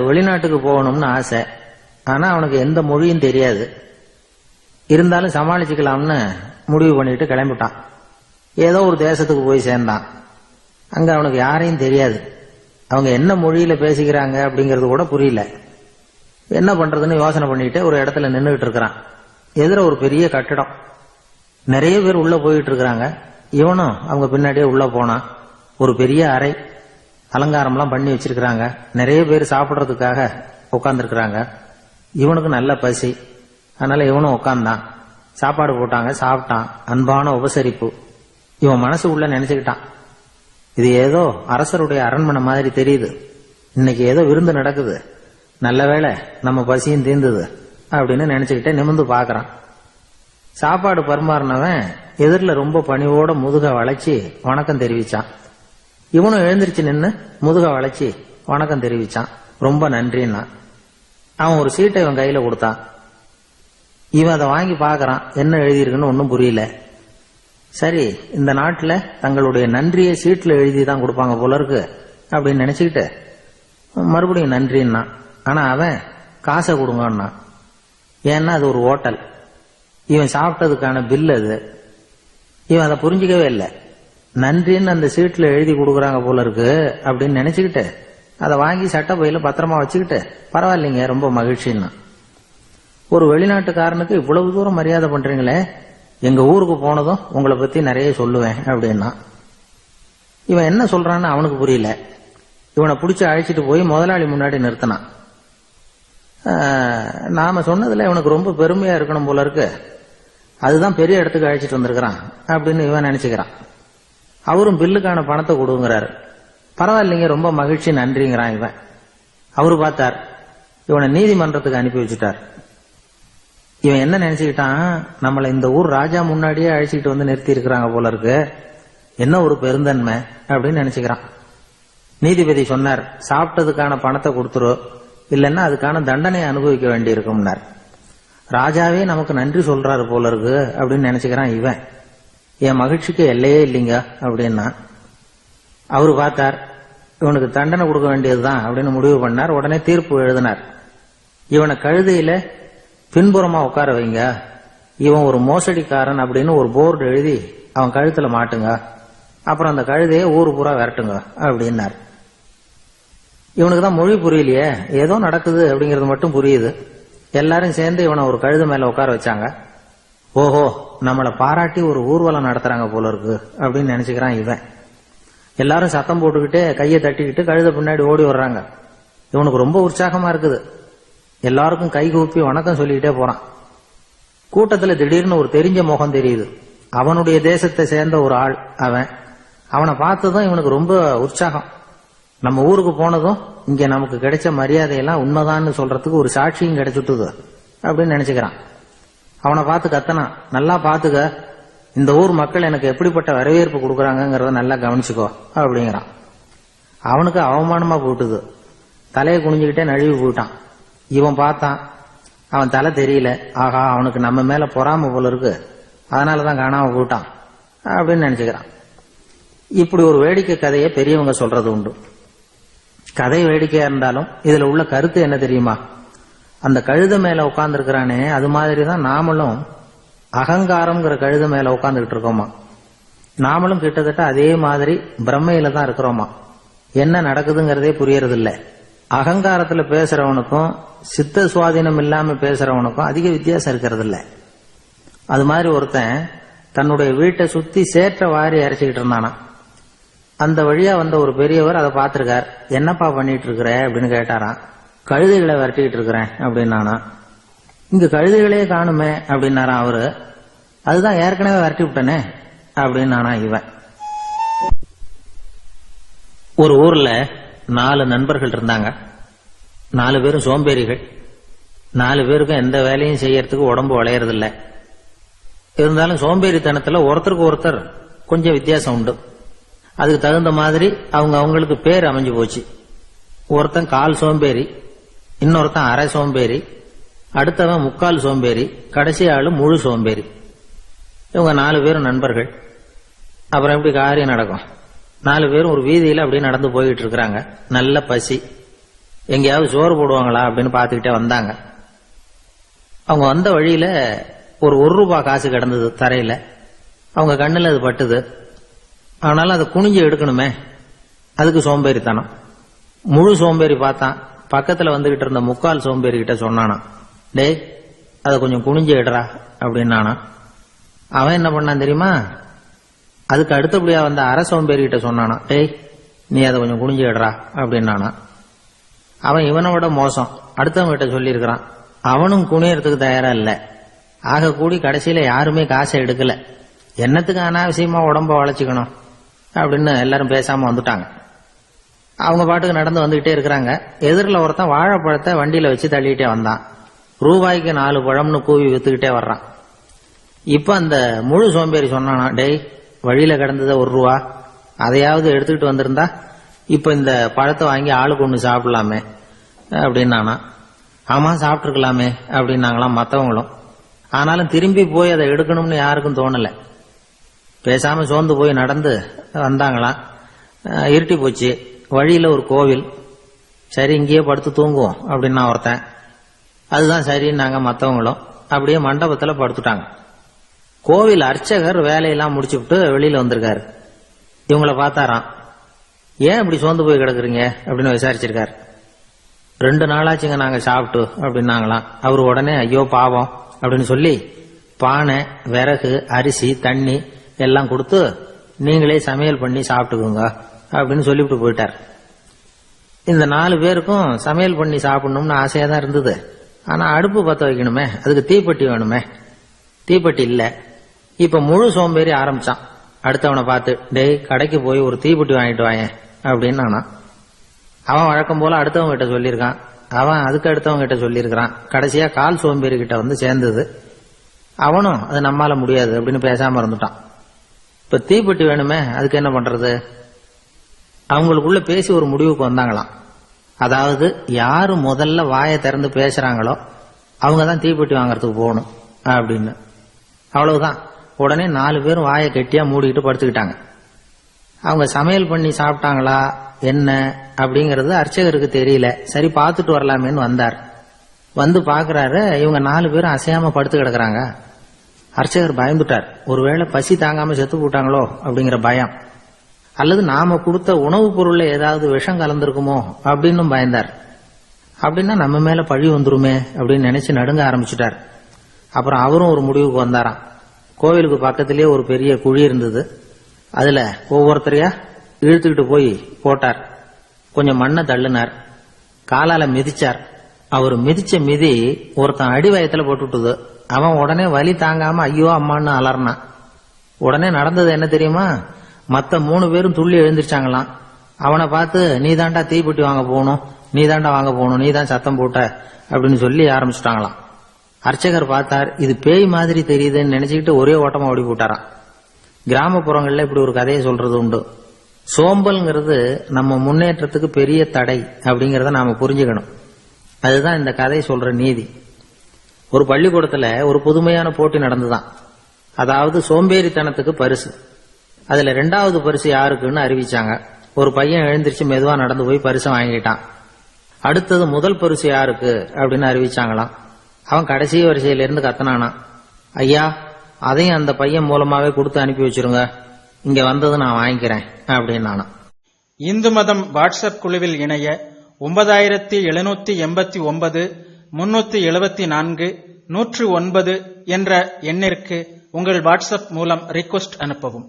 வெளிநாட்டுக்கு போகணும்னு ஆசை. ஆனா அவனுக்கு எந்த மொழியும் தெரியாது. இருந்தாலும் சமாளிச்சுக்கலாம்னு முடிவு பண்ணிட்டு கிளம்பிட்டான். ஏதோ ஒரு தேசத்துக்கு போய் சேர்ந்தான். அங்க அவனுக்கு யாரையும் தெரியாது. அவங்க என்ன மொழியில பேசிக்கிறாங்க அப்படிங்கறது கூட புரியல. என்ன பண்றதுன்னு யோசனை பண்ணிட்டு ஒரு இடத்துல நின்றுகிட்டு இருக்கிறான். எதிர ஒரு பெரிய கட்டடம், நிறைய பேர் உள்ள போயிட்டு இருக்கிறாங்க. இவனும் அவங்க பின்னாடியே உள்ள போனான். ஒரு பெரிய அறை, அலங்காரம்லாம் பண்ணி வச்சிருக்கிறாங்க. நிறைய பேர் சாப்பிட்றதுக்காக உட்கார்ந்துருக்கிறாங்க. இவனுக்கு நல்ல பசி, அதனால இவனும் உட்கார்ந்தான். சாப்பாடு போட்டாங்க, சாப்பிட்டான். அன்பான உபசரிப்பு. இவன் மனசு உள்ள நினைச்சுக்கிட்டான், இது ஏதோ அரசருடைய அரண்மனை மாதிரி தெரியுது. இன்னைக்கு ஏதோ விருந்து நடக்குது, நல்ல வேளை நம்ம பசியும் தீர்ந்தது அப்படின்னு நினைச்சுக்கிட்டே நிமிர்ந்து பாக்குறான். சாப்பாடு பரிமாறினவன் எதிரில் ரொம்ப பணிவோட முதுக வளைச்சி வணக்கம் தெரிவிச்சான். இவனும் எழுந்திருச்சு நின்று முதுக வளைச்சி வணக்கம் தெரிவிச்சான். ரொம்ப நன்றின்னா. அவன் ஒரு சீட்டை இவன் கையில கொடுத்தான். இவன் அதை வாங்கி பாக்குறான். என்ன எழுதியிருக்குன்னு ஒன்னும் புரியல. சரி, இந்த நாட்டுல தங்களுடைய நன்றியை சீட்ல எழுதி தான் கொடுப்பாங்க போல இருக்கு அப்படின்னு நினைச்சுக்கிட்டு மறுபடியும் நன்றின்னா. ஆனா அவன் காசை கொடுங்கன்னா. ஏன்னா அது ஒரு ஹோட்டல், இவன் சாப்பிட்டதுக்கான பில் அது. இவன் அதை புரிஞ்சிக்கவே இல்லை. நன்றின்னு அந்த சீட்ல எழுதி கொடுக்குறாங்க போல இருக்கு அப்படின்னு நினைச்சுக்கிட்டு அதை வாங்கி சட்டை பையில பத்திரமா வச்சுக்கிட்டு பரவாயில்லைங்க ரொம்ப மகிழ்ச்சின்னா. ஒரு வெளிநாட்டுக்காரனுக்கு இவ்வளவு தூரம் மரியாதை பண்றீங்களே, எங்க ஊருக்கு போனதும் உங்களை பத்தி நிறைய சொல்லுவேன் அப்படின்னா. இவன் என்ன சொல்றான்னு அவனுக்கு புரியல. இவனை பிடிச்சி அழைச்சிட்டு போய் முதலாளி முன்னாடி நிறுத்தினான். நாம சொன்னதுல இவனுக்கு ரொம்ப பெருமையா இருக்கணும் போல இருக்கு, அதுதான் பெரிய இடத்துக்கு அழைச்சிட்டு வந்திருக்கிறான் அப்படின்னு இவன் நினைச்சுக்கிறான். அவரும் பில்லுக்கான பணத்தை கொடுங்கிறாரு. பரவாயில்லைங்க ரொம்ப மகிழ்ச்சி நன்றிங்கிறான் இவன். அவரு பார்த்தார், இவனை நீதிமன்றத்துக்கு அனுப்பி வச்சுட்டார். இவன் என்ன நினைச்சுக்கிட்டான், நம்மளை இந்த ஊர் ராஜா முன்னாடியே அழைச்சிட்டு வந்து நிறுத்தி இருக்கிறாங்க போல இருக்கு, என்ன ஒரு பெருந்தன்மை அப்படின்னு நினைச்சுக்கிறான். நீதிபதி சொன்னார், சாப்பிட்டதுக்கான பணத்தை கொடுத்துரு, இல்லைன்னா அதுக்கான தண்டனையை அனுபவிக்க வேண்டி இருக்கும்னார். ராஜாவே நமக்கு நன்றி சொல்றாரு போல இருக்கு அப்படின்னு நினைச்சுக்கிறான் இவன். என் மகிழ்ச்சிக்கு எல்லையே இல்லைங்க அப்படின்னா. அவரு பார்த்தார், இவனுக்கு தண்டனை கொடுக்க வேண்டியதுதான் அப்படின்னு முடிவு பண்ணார். உடனே தீர்ப்பு எழுதினார். இவனை கழுதையில பின்புறமா உட்கார வைங்க, இவன் ஒரு மோசடிக்காரன் அப்படின்னு ஒரு போர்டு எழுதி அவன் கழுத்துல மாட்டுங்க, அப்புறம் அந்த கழுதையை ஊரு பூரா விரட்டுங்க அப்படின்னார். இவனுக்கு தான் மொழி புரியலையே, ஏதோ நடக்குது அப்படிங்கிறது மட்டும் புரியுது. எல்லாரும் சேர்ந்து இவனை ஒரு கழுதை மேல உட்கார வச்சாங்க. ஓஹோ, நம்மளை பாராட்டி ஒரு ஊர்வலம் நடத்துறாங்க போல இருக்கு அப்படின்னு நினைச்சுக்கிறான் இவன். எல்லாரும் சத்தம் போட்டுக்கிட்டே கையை தட்டிக்கிட்டு கழுதை பின்னாடி ஓடி வர்றாங்க. இவனுக்கு ரொம்ப உற்சாகமா இருக்குது. எல்லாருக்கும் கை கூப்பி வணக்கம் சொல்லிக்கிட்டே போறான். கூட்டத்துல திடீர்னு ஒரு தெரிஞ்ச முகம் தெரியுது. அவனுடைய தேசத்தை சேர்ந்த ஒரு ஆள் அவன். அவனை பார்த்ததும் இவனுக்கு ரொம்ப உற்சாகம். நம்ம ஊருக்கு போனதும் இங்க நமக்கு கிடைச்ச மரியாதையெல்லாம் உண்மைதான்னு சொல்றதுக்கு ஒரு சாட்சியும் கிடைச்சுட்டுது அப்படின்னு நினைச்சுக்கிறான். அவனை பார்த்து கத்தனான், நல்லா பாத்துக்க, இந்த ஊர் மக்கள் எனக்கு எப்படிப்பட்ட வரவேற்பு கொடுக்குறாங்கிறத நல்லா கவனிச்சுக்கோ அப்படிங்கிறான். அவனுக்கு அவமானமா போட்டுது. தலையை குனிஞ்சுக்கிட்டே நழுவி போயிட்டான். இவன் பார்த்தான், அவன் தலை தெரியல. ஆகா, அவனுக்கு நம்ம மேல பொறாம போல இருக்கு, அதனாலதான் காணாம போயிட்டான் அப்படின்னு நினைச்சுக்கிறான். இப்படி ஒரு வேடிக்கை கதையை பெரியவங்க சொல்றது உண்டு. கதை வேடிக்கையா இருந்தாலும் இதுல உள்ள கருத்து என்ன தெரியுமா? அந்த கழுதை மேல உட்கார்ந்து இருக்கிறானே, அது மாதிரிதான் நாமளும் அகங்காரம்ங்கிற கழுதை மேல உட்கார்ந்துகிட்டு இருக்கோமா. நாமளும் கிட்டத்தட்ட அதே மாதிரி பிரம்மையில தான் இருக்கிறோமா. என்ன நடக்குதுங்கிறதே புரியறது இல்ல. அகங்காரத்துல பேசுறவனுக்கும் சித்த சுவாதீனம் இல்லாம பேசுறவனுக்கும் அதிக வித்தியாசம் இருக்கிறது இல்ல. அது மாதிரி ஒருத்தன் தன்னுடைய வீட்டை சுத்தி சேற்ற வாரி அரைச்சிக்கிட்டு இருந்தானா. அந்த வழியா வந்த ஒரு பெரியவர் அதை பார்த்திருக்கார். என்னப்பா பண்ணிட்டு இருக்கிற அப்படின்னு கேட்டாராம். கழுதைகளை விரட்டிக்கிட்டு இருக்கிறேன் அப்படின்னானா. இங்க கழுதைகளே காணுமே அப்படின்னாராம் அவரு. அதுதான் ஏற்கனவே விரட்டி விட்டனே அப்படின்னானா இவன். ஒரு ஊர்ல 4 நண்பர்கள் இருந்தாங்க. 4 பேரும் சோம்பேறிகள். 4 பேருக்கும் எந்த வேலையும் செய்யறதுக்கு உடம்பு வளையறதில்ல. இருந்தாலும் சோம்பேறித்தனத்துல ஒருத்தருக்கு ஒருத்தர் கொஞ்சம் வித்தியாசம் உண்டு. அதுக்கு தகுந்த மாதிரி அவங்களுக்கு பேர் அமைஞ்சு போச்சு. ஒருத்தன் கால் சோம்பேறி, இன்னொருத்தன் அரை சோம்பேறி, அடுத்தவன் முக்கால் சோம்பேறி, கடைசி ஆளு முழு சோம்பேறி. இவங்க 4 பேரும் நண்பர்கள். அப்புறம் எப்படி காரியம் நடக்கும்? 4 பேரும் ஒரு வீதியில அப்படியே நடந்து போயிட்டு இருக்கிறாங்க. நல்ல பசி. எங்கேயாவது சோறு போடுவாங்களா அப்படின்னு பார்த்துக்கிட்டே வந்தாங்க. அவங்க வந்த வழியில ஒரு ரூபாய் காசு கிடந்தது தரையில. அவங்க கண்ணுல அது பட்டுது. ஆனாலும் அதை குனிஞ்சு எடுக்கணுமே, அதுக்கு சோம்பேறித்தனம். முழு சோம்பேறி பார்த்தான். பக்கத்துல வந்துகிட்டு இருந்த முக்கால் சோம்பேறி கிட்ட சொன்னானா, டேய் அதை கொஞ்சம் குனிஞ்சு எடுறா அப்படின்னானா. அவன் என்ன பண்ணான் தெரியுமா, அதுக்கு அடுத்தபடியா வந்த அரை சோம்பேறி கிட்ட சொன்னானா, டேய் நீ அதை கொஞ்சம் குனிஞ்சு எடுறா அப்படின்னானா. அவன் இவனை விட மோசம், அடுத்தவங்க கிட்ட சொல்லியிருக்கிறான். அவனும் குனியறதுக்கு தயாரா இல்ல. ஆக கூடி கடைசியில யாருமே காசை எடுக்கல. என்னத்துக்கு அனாவசியமா உடம்ப வளைச்சுக்கணும் அப்படின்னு எல்லாரும் பேசாம வந்துட்டாங்க. அவங்க பாட்டுக்கு நடந்து வந்துகிட்டே இருக்கிறாங்க. எதிரில் ஒருத்தன் வாழைப்பழத்தை வண்டியில வச்சு தள்ளிட்டே வந்தான். ரூபாய்க்கு 4 பழம்னு கூவி வித்துக்கிட்டே வர்றான். இப்ப அந்த முழு சோம்பேறி சொன்னானா, டேய் வழியில கிடந்தத ரூபா, அதையாவது எடுத்துக்கிட்டு வந்திருந்தா இப்ப இந்த பழத்தை வாங்கி ஆளுக்கு ஒண்ணு சாப்பிடலாமே அப்படின்னானா. ஆமா சாப்பிட்டுருக்கலாமே அப்படின்னாங்களாம் மத்தவங்களும். ஆனாலும் திரும்பி போய் அதை எடுக்கணும்னு யாருக்கும் தோணல. பேசாம சோர்ந்து போய் நடந்து வந்தாங்களாம். இருட்டி போச்சு. வழியில ஒரு கோவில். சரி இங்கேயே படுத்து தூங்குவோம் அப்படின்னா ஒருத்தன். அதுதான் சரின்னாங்க மத்தவங்களும். அப்படியே மண்டபத்துல படுத்துட்டாங்க. கோவில் அர்ச்சகர் வேலையெல்லாம் முடிச்சுட்டு வெளியில வந்திருக்காரு. இவங்கள பார்த்தாராம். ஏன் இப்படி சோர்ந்து போய் கிடக்குறீங்க அப்படின்னு விசாரிச்சிருக்காரு. 2 நாளாச்சுங்க நாங்க சாப்பிட்டு அப்படின்னாங்களாம். அவரு உடனே ஐயோ பாவம் அப்படின்னு சொல்லி பானை, விறகு, அரிசி, தண்ணி எல்லாம் கொடுத்து நீங்களே சமையல் பண்ணி சாப்பிட்டுக்குங்க அப்படின்னு சொல்லிவிட்டு போயிட்டார். இந்த 4 பேருக்கும் சமையல் பண்ணி சாப்பிடணும்னு ஆசையா தான் இருந்தது. ஆனா அடுப்பு பத்த வைக்கணுமே, அதுக்கு தீப்பெட்டி வேணுமே. தீப்பெட்டி இல்ல. இப்ப முழு சோம்பேறி ஆரம்பிச்சான். அடுத்தவனை பார்த்து, டேய் கடைக்கு போய் ஒரு தீப்பெட்டி வாங்கிட்டு வாயேன் அப்படின்னு நானா. அவன் வழக்கம் போல அடுத்தவங்க கிட்ட சொல்லியிருக்கான். அவன் அதுக்கு அடுத்தவங்க கிட்ட சொல்லியிருக்கிறான். கடைசியா கால் சோம்பேறி கிட்ட வந்து சேர்ந்தது. அவனும் அது நம்மால முடியாது அப்படின்னு பேசாம இருந்துட்டான். இப்ப தீப்பெட்டி வேணுமே, அதுக்கு என்ன பண்றது? அவங்களுக்குள்ள பேசி ஒரு முடிவுக்கு வந்தாங்களாம். அதாவது யாரு முதல்ல வாயை திறந்து பேசுறாங்களோ அவங்க தான் தீப்பெட்டி வாங்கறதுக்கு போகணும் அப்படின்னு. அவ்வளவுதான். உடனே 4 பேரும் வாயை கெட்டியா மூடிக்கிட்டு படுத்துக்கிட்டாங்க. அவங்க சமையல் பண்ணி சாப்பிட்டாங்களா என்ன அப்படிங்கறது அர்ச்சகருக்கு தெரியல. சரி பார்த்துட்டு வரலாமேன்னு வந்தார். வந்து பாக்குறாரு, இவங்க 4 பேரும் அசையாம படுத்து கிடக்குறாங்க. அர்ச்சகர் பயந்துட்டார். ஒருவேளை பசி தாங்காம செத்து போட்டாங்களோ அப்படிங்கிற பயம், அல்லது நாம கொடுத்த உணவுப் பொருள்ல ஏதாவது விஷம் கலந்திருக்குமோ அப்படின்னு பயந்தார். அப்படின்னா நம்ம மேல பழி வந்துருமே அப்படின்னு நினைச்சு நடுங்க ஆரம்பிச்சுட்டார். அப்புறம் அவரும் ஒரு முடிவுக்கு வந்தாராம். கோவிலுக்கு பக்கத்திலேயே ஒரு பெரிய குழி இருந்தது. அதுல ஒவ்வொருத்தரையா இழுத்துக்கிட்டு போய் போட்டார். கொஞ்சம் மண்ணை தள்ளினார். காலால மிதிச்சார். அவர் மிதிச்ச மிதி ஒருத்தன் அடி வயத்துல போட்டுட்டுது. அவன் உடனே வலி தாங்காம ஐயோ அம்மான்னு அலர்னான். உடனே நடந்தது என்ன தெரியுமா? மத்த 3 பேரும் துள்ளி எழுந்திருச்சாங்களாம். அவனை பார்த்து நீ தாண்டா தீப்பெட்டி வாங்க போகணும், நீ தாண்டா வாங்க போகணும், நீ தான் சத்தம் போட்ட அப்படின்னு சொல்லி ஆரம்பிச்சுட்டாங்களாம். அர்ச்சகர் பார்த்தார். இது பேய் மாதிரி தெரியுதுன்னு நினைச்சுக்கிட்டு ஒரே ஓட்டமா ஓடி போட்டாராம். கிராமப்புறங்கள்ல இப்படி ஒரு கதையை சொல்றது உண்டு. சோம்பல்ங்கிறது நம்ம முன்னேற்றத்துக்கு பெரிய தடை அப்படிங்கறத நாம புரிஞ்சுக்கணும். அதுதான் இந்த கதை சொல்ற நீதி. ஒரு பள்ளிக்கூடத்துல ஒரு புதுமையான போட்டி நடந்துதான். அதாவது சோம்பேறித்தனத்துக்கு பரிசு. அதுல 2வது பரிசு யாருக்குன்னு அறிவிச்சாங்க. ஒரு பையன் எழுந்திருச்சு மெதுவா நடந்து போய் பரிசை வாங்கிட்டான். அடுத்தது முதல் பரிசு யாருக்கு அப்படின்னு அறிவிச்சாங்களாம். அவன் கடைசி வரிசையில இருந்து கத்தனானா, ஐயா அதையும் அந்த பையன் மூலமாவே கொடுத்து அனுப்பி வச்சிருங்க, இங்க வந்தது நான் வாங்கிக்கிறேன் அப்படின்னு நானா. இந்து மதம் வாட்ஸ்அப் குழுவில் இணைய 9789 374 109 என்ற எண்ணிற்கு உங்கள் வாட்ஸ்அப் மூலம் ரிக்வெஸ்ட் அனுப்பவும்.